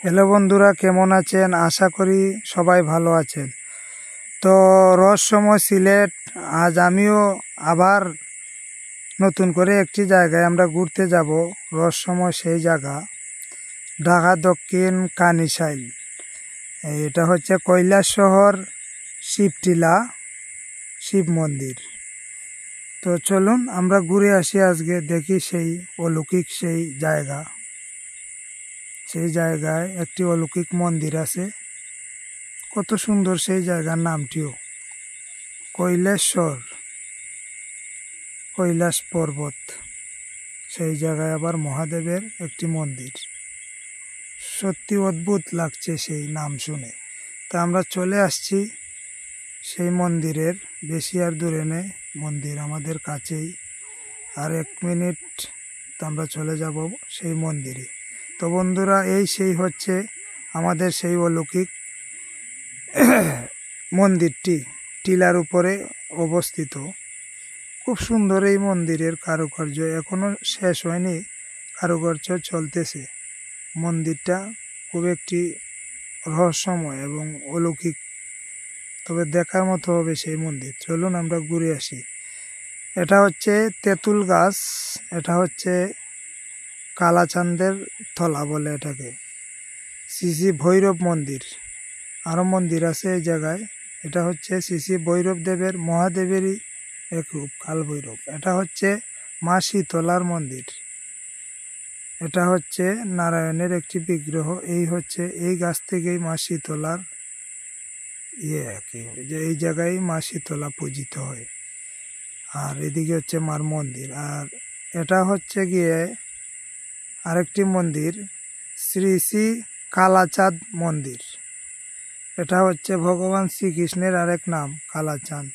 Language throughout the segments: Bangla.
হ্যালো বন্ধুরা, কেমন আছেন? আশা করি সবাই ভালো আছেন। তো রহস্যময় সিলেট, আজ আমিও আবার নতুন করে একটি জায়গায় আমরা ঘুরতে যাব। রহস্যময় সেই জায়গা ঢাকা দক্ষিণ কানিশাইল। এটা হচ্ছে কৈলাসহর শিবটিলা শিব মন্দির। তো চলুন আমরা ঘুরে আসি, আজকে দেখি সেই অলৌকিক সেই জায়গা। সেই জায়গায় একটি অলৌকিক মন্দির আছে, কত সুন্দর সেই জায়গার নামটিও কৈলাস পর্বত। সেই জায়গায় আবার মহাদেবের একটি মন্দির, সত্যি অদ্ভুত লাগছে সেই নাম শুনে। তা আমরা চলে আসছি সেই মন্দিরের, বেশি আর দূরে নেই, মন্দির আমাদের কাছেই, আর 1 মিনিট তো আমরা চলে যাব সেই মন্দিরে। তো বন্ধুরা, এই সেই হচ্ছে আমাদের সেই অলৌকিক মন্দিরটি, টিলার উপরে অবস্থিত। খুব সুন্দর এই মন্দিরের কারুকার্য, এখনো শেষ হয়নি, কারুকার্য চলতেছে। মন্দিরটা খুব একটি রহস্যময় এবং অলৌকিক, তবে দেখার মতো হবে সেই মন্দির। চলুন আমরা ঘুরে আসি। এটা হচ্ছে তেঁতুল গাছ, এটা হচ্ছে কালাচাঁদের তলা বলে এটাকে। শ্রী ভৈরব মন্দির, আরও মন্দির আছে এই জায়গায়। এটা হচ্ছে শ্রী ভৈরব দেবের, মহাদেবেরই এক রূপ, কাল ভৈরব। এটা হচ্ছে মা শীতলার মন্দির। এটা হচ্ছে নারায়ণের একটি বিগ্রহ। এই হচ্ছে এই গাছ থেকেই মা শীতলার যে এই জায়গায় মা শীতলা পূজিত হয়। আর এদিকে হচ্ছে মার মন্দির। আর এটা হচ্ছে গিয়ে আরেকটি মন্দির, শ্রী শ্রী কালাচাঁদ মন্দির। এটা হচ্ছে ভগবান শ্রীকৃষ্ণের আরেক নাম কালাচাঁদ,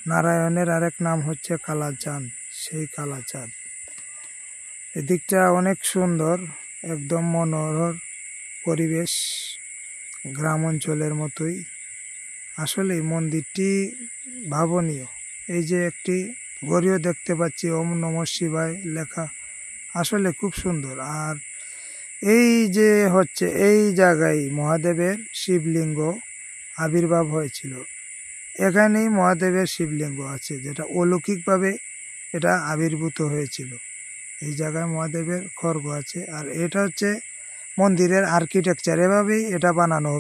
নারায়ণের আরেক নাম হচ্ছে কালাচাঁদ, সেই কালাচাঁদ। এদিকটা অনেক সুন্দর, একদম মনোহর পরিবেশ, গ্রাম অঞ্চলের মতোই। আসলে মন্দিরটি ভাবনীয়। এই যে একটি ঘড়িও দেখতে পাচ্ছি, ওম নমঃ শিবায় লেখা, আসলে খুব সুন্দর। আর এই যে হচ্ছে এই জায়গায় মহাদেবের শিবলিঙ্গ আবির্ভাব হয়েছিল। এখানেই মহাদেবের শিবলিঙ্গ আছে, যেটা অলৌকিকভাবে এটা আবির্ভূত হয়েছিল। এই জায়গায় মহাদেবের খড়গ আছে। আর এটা হচ্ছে মন্দিরের আর্কিটেকচার, এভাবেই এটা বানানো হবে।